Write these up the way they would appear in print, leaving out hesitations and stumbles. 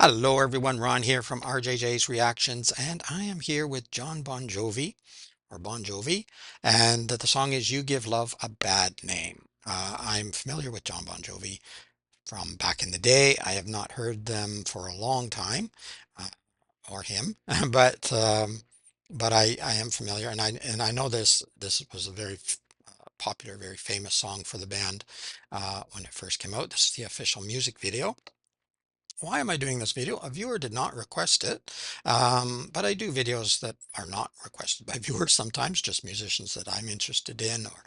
Hello everyone, Ron here from RJJ's Reactions, and I am here with John Bon Jovi, or Bon Jovi, and the song is You Give Love a Bad Name. I'm familiar with John Bon Jovi from back in the day. I have not heard them for a long time, uh, or him, but I am familiar, and I know this was a very popular, very famous song for the band when it first came out. This is the official music video. Why am I doing this video? A viewer did not request it, but I do videos that are not requested by viewers sometimes, just musicians that I'm interested in or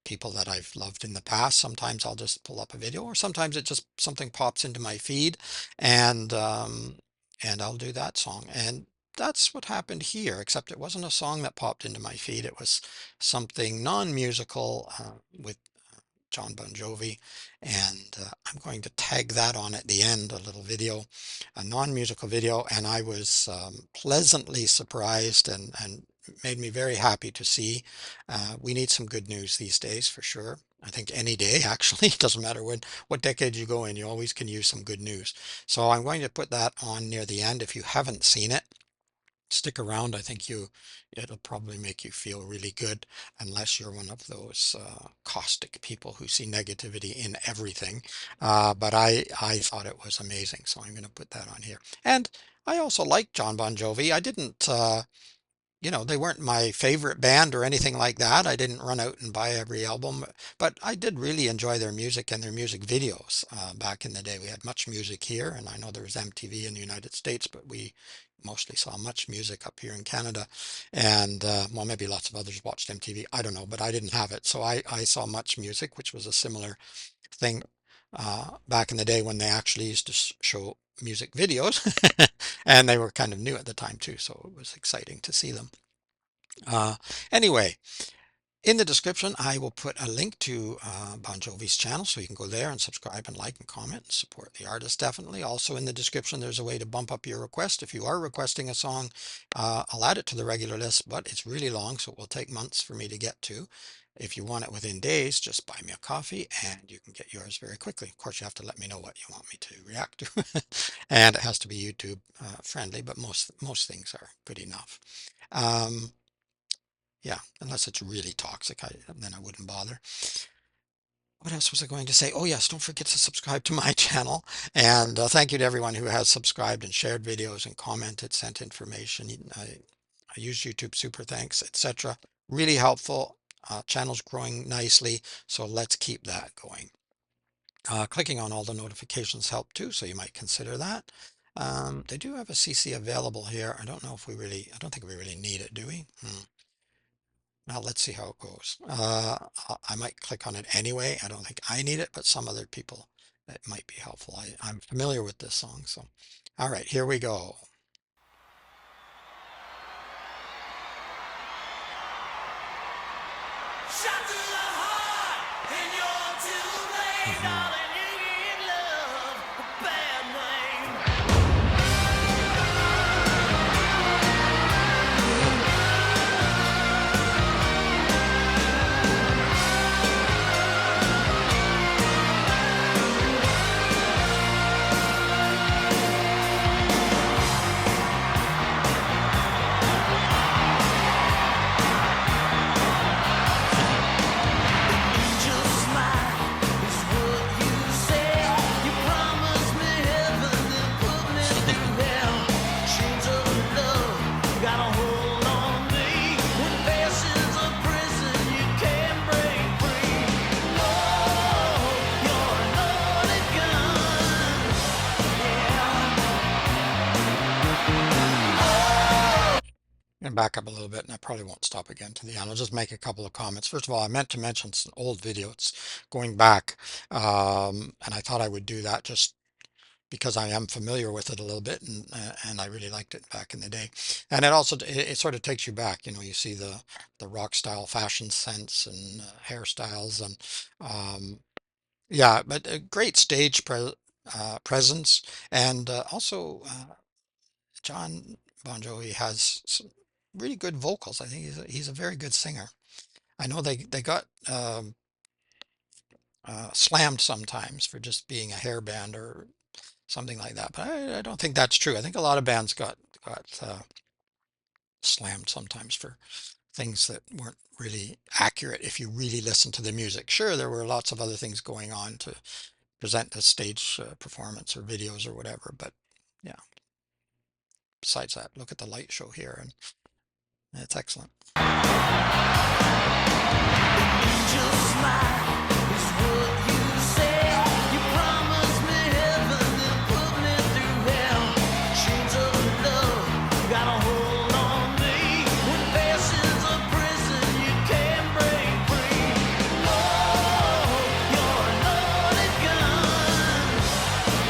people that I've loved in the past. Sometimes I'll just pull up a video, or sometimes it just something pops into my feed and um, and I'll do that song. And that's what happened here, except it wasn't a song that popped into my feed. It was something non-musical with John Bon Jovi, and I'm going to tag that on at the end, a little video, a non-musical video, and I was pleasantly surprised and made me very happy to see. We need some good news these days for sure. I think any day actually, it doesn't matter what decade you go in, you always can use some good news. So I'm going to put that on near the end. If you haven't seen it, stick around. I think it'll probably make you feel really good, unless you're one of those caustic people who see negativity in everything. But I thought it was amazing, so I'm going to put that on here. And I also like John Bon Jovi. I didn't they weren't my favorite band or anything like that. I didn't run out and buy every album, but I did really enjoy their music and their music videos. Back in the day, we had Much Music here, and I know there was MTV in the United States, but we mostly saw Much Music up here in Canada. And well, maybe lots of others watched MTV. I don't know, but I didn't have it. So I saw Much Music, which was a similar thing back in the day when they actually used to show music videos. And they were kind of new at the time too, so it was exciting to see them. Uh, anyway, in the description, I will put a link to Bon Jovi's channel, so you can go there and subscribe and like and comment and support the artist definitely. Also in the description, there's a way to bump up your request. If you are requesting a song, I'll add it to the regular list, but it's really long, so it will take months for me to get to. If you want it within days, just buy me a coffee and you can get yours very quickly. Of course, you have to let me know what you want me to react to. And it has to be YouTube friendly, but most things are good enough. Um, yeah, unless it's really toxic, then I wouldn't bother. What else was I going to say? Oh yes, don't forget to subscribe to my channel. And thank you to everyone who has subscribed and shared videos and commented, sent information. I use YouTube Super Thanks, etc. Really helpful. Channel's growing nicely, so let's keep that going. Clicking on all the notifications help too, so you might consider that. They do have a CC available here. I don't think we really need it, do we? Now let's see how it goes. I might click on it anyway. I don't think I need it, but some other people, it might be helpful. I'm familiar with this song, so. All right, here we go. Shot to the heart, and you're too late, Mhm. darling. You give love a bad name. Angel smile is what you said. You promised me heaven, then put me through hell. Chains of love got a hold on me. With passions of prison you can't break free. Oh, you're a loaded gun. Yeah. And back up a little bit, and I probably won't stop again to the end. I'll just make a couple of comments. First of all, I meant to mention it's an old video. It's going back, and I thought I would do that just because I am familiar with it a little bit, and I really liked it back in the day. And it sort of takes you back. You see the rock style fashion sense and hairstyles and yeah, but a great stage presence, and also John Bon Jovi has some really good vocals. I think he's a very good singer. I know they got slammed sometimes for just being a hair band or something like that. But I don't think that's true. I think a lot of bands got slammed sometimes for things that weren't really accurate if you really listen to the music. Sure, there were lots of other things going on to present a stage performance or videos or whatever, but yeah, besides that, look at the light show here, and it's excellent. Just smile is what you say. You promised me heaven, then put me through hell. Chains of love got a hold on me. When passion's a prison, you can't break free. Oh, you're a loaded gun.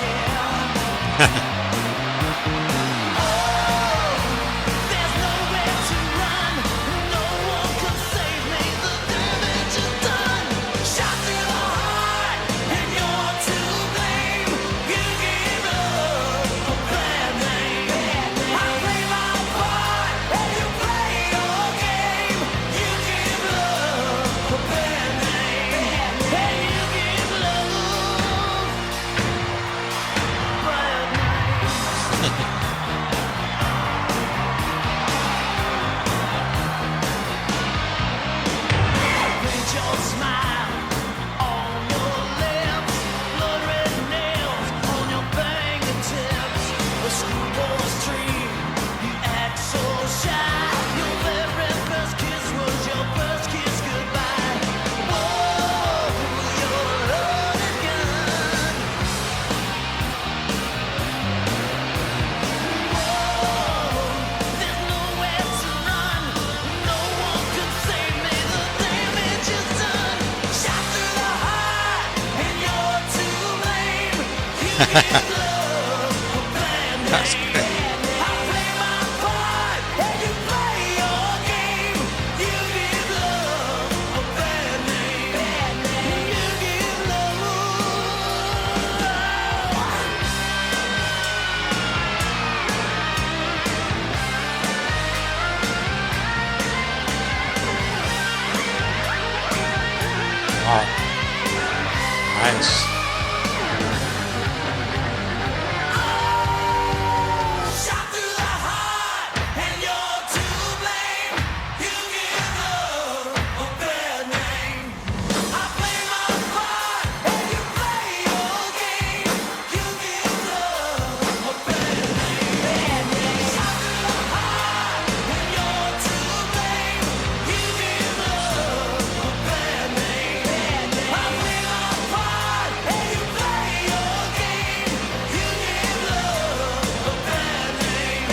Yeah. There's nowhere to run. No one can save me. The damage is done. Shot through the heart, and you're to blame. You gave love a bad name. I play my part, and you play your game. You give love a bad name. And you give love a bad name. Paint your smile on your lips, blood red nails on your fingertips. A schoolboy's dream, you act so shy. Your very first kiss was your first kiss goodbye. Whoa, you're a loaded gun. There's nowhere to run. No one can save me. The damage is done. Shot through the heart, and you're to blame. You give love a bad That's name. great. I play my part, and you play your game. You give love a bad name. You give love. Wow, nice. Shot through the heart, and you're to blame. You give love a bad name. I play my part, and you play your game. You give love a bad name. Shot through the heart, and you're to blame. You give love a bad name. I play my part, and you play your game. You give love a bad name.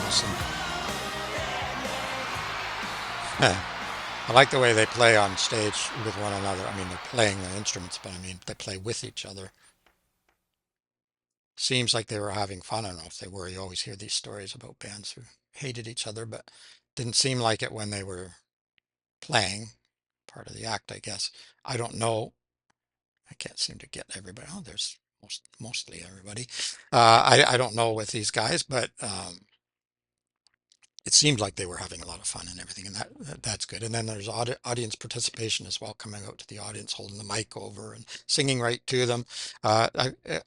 Awesome. I like the way they play on stage with one another. I mean, they're playing the instruments, but I mean, they play with each other. Seems like they were having fun. I don't know if they were. You always hear these stories about bands who hated each other, but didn't seem like it when they were playing. Part of the act, I guess. I don't know. I can't seem to get everybody. Oh, there's mostly everybody. I don't know with these guys, but it seemed like they were having a lot of fun and everything, and that's good. And then there's audience participation as well, coming out to the audience, holding the mic over and singing right to them. I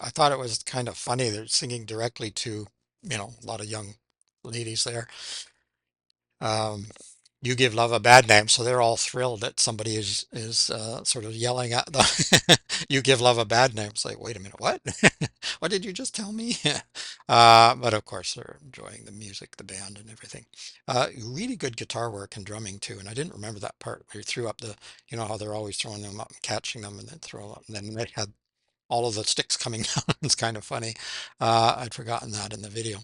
thought it was kind of funny. They're singing directly to, a lot of young ladies there. Um, you give love a bad name, so they're all thrilled that somebody is sort of yelling at them. You give love a bad name. It's like, wait a minute, what? What did you just tell me? But of course, they're enjoying the music, the band, and everything. Really good guitar work and drumming too. And I didn't remember that part where you threw up you know how they're always throwing them up and catching them and then throw up, and then they had all of the sticks coming down. It's kind of funny. I'd forgotten that in the video.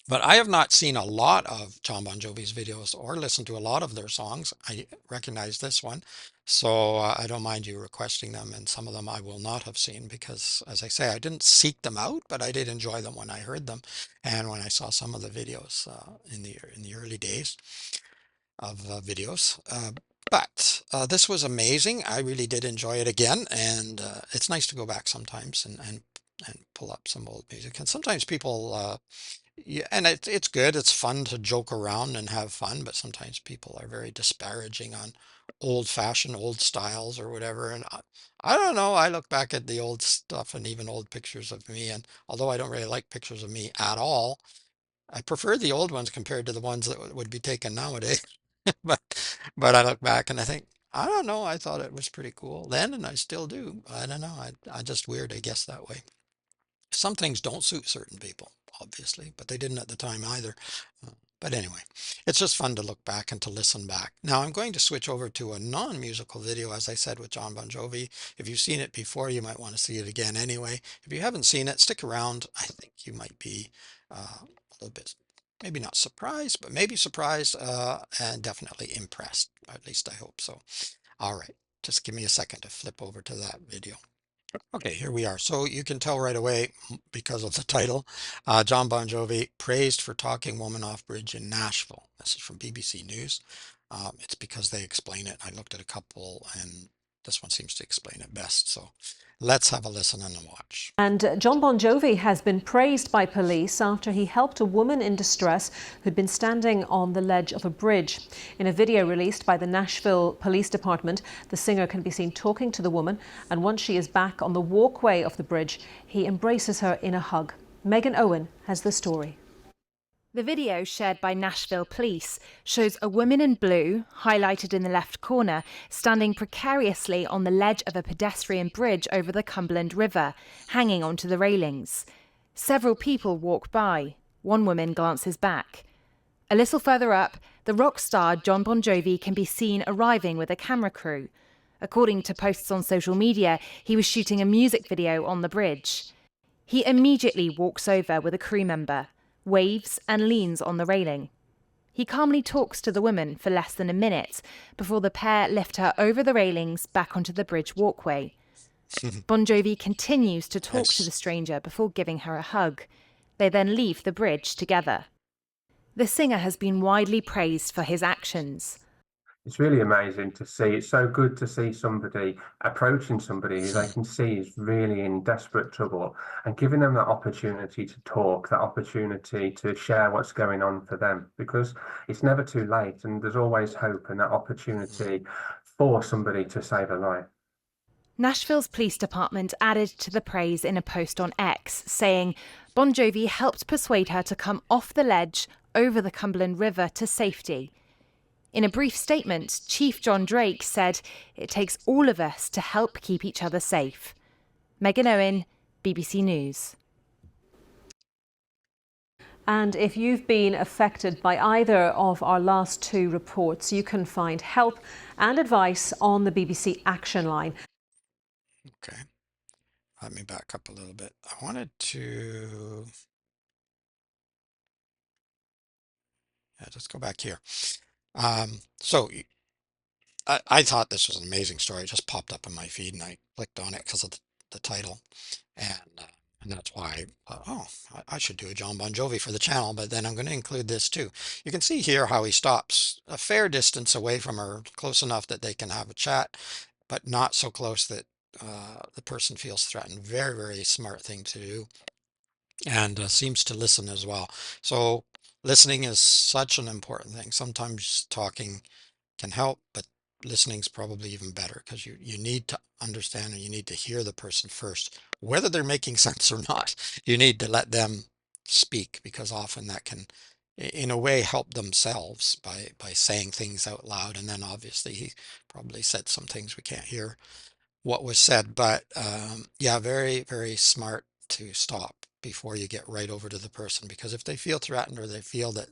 But I have not seen a lot of John Bon Jovi's videos or listened to a lot of their songs. I recognize this one, so I don't mind you requesting them. And some of them I will not have seen because, as I say, I didn't seek them out, but I did enjoy them when I heard them and when I saw some of the videos in the early days of videos. But this was amazing. I really did enjoy it again, and it's nice to go back sometimes and pull up some old music. And sometimes people, yeah, and it's good. It's fun to joke around and have fun, but sometimes people are very disparaging on old-fashioned, old styles or whatever. And I don't know. I look back at the old stuff and even old pictures of me, and although I don't really like pictures of me at all, I prefer the old ones compared to the ones that would be taken nowadays. But I look back and I think, I don't know, I thought it was pretty cool then, and I still do. I don't know. I just weird, I guess, that way. Some things don't suit certain people, obviously, but they didn't at the time either. But anyway, it's just fun to look back and to listen back. Now I'm going to switch over to a non-musical video, as I said, with John Bon Jovi. If you've seen it before, you might want to see it again anyway. If you haven't seen it, stick around. I think you might be a little bit, maybe not surprised, but maybe surprised and definitely impressed. At least I hope so. All right, just give me a second to flip over to that video. Okay, here we are. So you can tell right away because of the title, John Bon Jovi praised for talking woman off bridge in Nashville. This is from BBC News. It's because they explain it. I looked at a couple and this one seems to explain it best. So let's have a listen and a watch. And John Bon Jovi has been praised by police after he helped a woman in distress who'd been standing on the ledge of a bridge. In a video released by the Nashville Police Department, the singer can be seen talking to the woman, and once she is back on the walkway of the bridge, he embraces her in a hug. Megan Owen has the story. The video shared by Nashville Police shows a woman in blue, highlighted in the left corner, standing precariously on the ledge of a pedestrian bridge over the Cumberland River, hanging onto the railings. Several people walk by. One woman glances back. A little further up, the rock star John Bon Jovi can be seen arriving with a camera crew. According to posts on social media, he was shooting a music video on the bridge. He immediately walks over with a crew member, waves and leans on the railing. He calmly talks to the woman for less than a minute before the pair lift her over the railings back onto the bridge walkway. Bon Jovi continues to talk to the stranger before giving her a hug. They then leave the bridge together. The singer has been widely praised for his actions. It's really amazing to see. It's so good to see somebody approaching somebody who they can see is really in desperate trouble and giving them that opportunity to talk, that opportunity to share what's going on for them, because it's never too late and there's always hope and that opportunity for somebody to save a life. Nashville's police department added to the praise in a post on X, saying Bon Jovi helped persuade her to come off the ledge over the Cumberland River to safety. In a brief statement, Chief John Drake said, "It takes all of us to help keep each other safe." Megan Owen, BBC News. And if you've been affected by either of our last two reports, you can find help and advice on the BBC Action Line. Okay, let me back up a little bit. I wanted to, yeah, just go back here. So I thought this was an amazing story. It just popped up in my feed and I clicked on it because of the title. And and that's why I thought, oh, I should do a John Bon Jovi for the channel, but then I'm going to include this too. You can see here how he stops a fair distance away from her, close enough that they can have a chat, but not so close that the person feels threatened. Very, very smart thing to do, and seems to listen as well. So listening is such an important thing. Sometimes talking can help, but listening's probably even better because you need to understand and you need to hear the person first, whether they're making sense or not. You need to let them speak because often that can, in a way, help themselves by saying things out loud. And then obviously he probably said some things we can't hear what was said, but yeah, very, very smart to stop before you get right over to the person because if they feel threatened or they feel that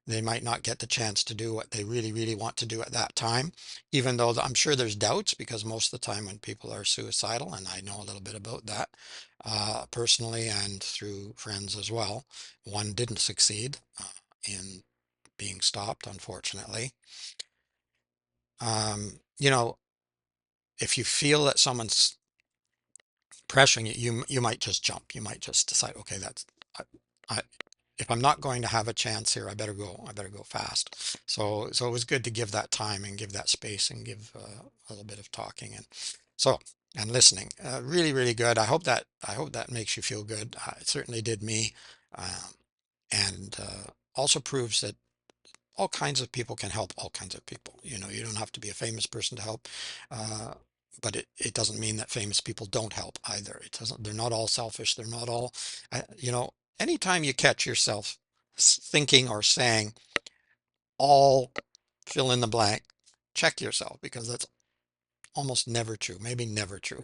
they might not get the chance to do what they really, really want to do at that time, even though I'm sure there's doubts because most of the time when people are suicidal, and I know a little bit about that personally and through friends as well, one didn't succeed in being stopped, unfortunately. You know, if you feel that someone's pressuring you, you might just jump. You might just decide, okay, that's I, if I'm not going to have a chance here, I better go fast. So it was good to give that time and give that space and give a little bit of talking so and listening. Really, really good. I hope that makes you feel good. It certainly did me. Um, and also proves that all kinds of people can help all kinds of people. You know, you don't have to be a famous person to help, uh, but it doesn't mean that famous people don't help either. It doesn't. They're not all selfish. They're not all. You know, anytime you catch yourself thinking or saying all fill in the blank, check yourself because that's almost never true. Maybe never true.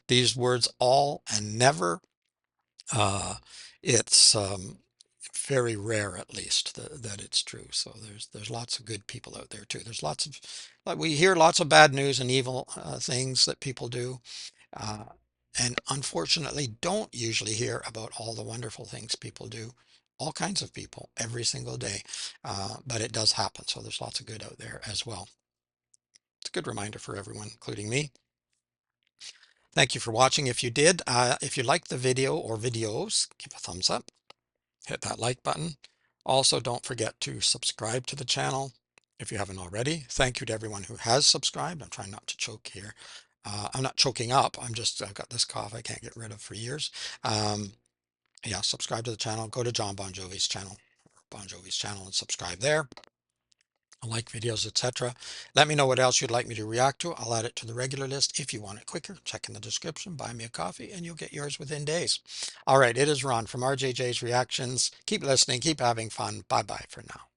These words all and never. Uh, it's very rare, at least, that it's true. So there's lots of good people out there too. There's lots of like we hear lots of bad news and evil things that people do, uh, and unfortunately don't usually hear about all the wonderful things people do. All kinds of people every single day, but it does happen. So there's lots of good out there as well. It's a good reminder for everyone, including me. Thank you for watching. If you did, if you liked the video or videos, give a thumbs up. Hit that like button. Also, don't forget to subscribe to the channel if you haven't already. Thank you to everyone who has subscribed. I'm trying not to choke here. I'm not choking up. I've got this cough I can't get rid of for years. Yeah, subscribe to the channel. Go to John Bon Jovi's channel, and subscribe there. I like videos, etc. Let me know what else you'd like me to react to. I'll add it to the regular list. If you want it quicker, check in the description, buy me a coffee, and you'll get yours within days. All right, it is Ron from RJJ's Reactions. Keep listening, keep having fun. Bye-bye for now.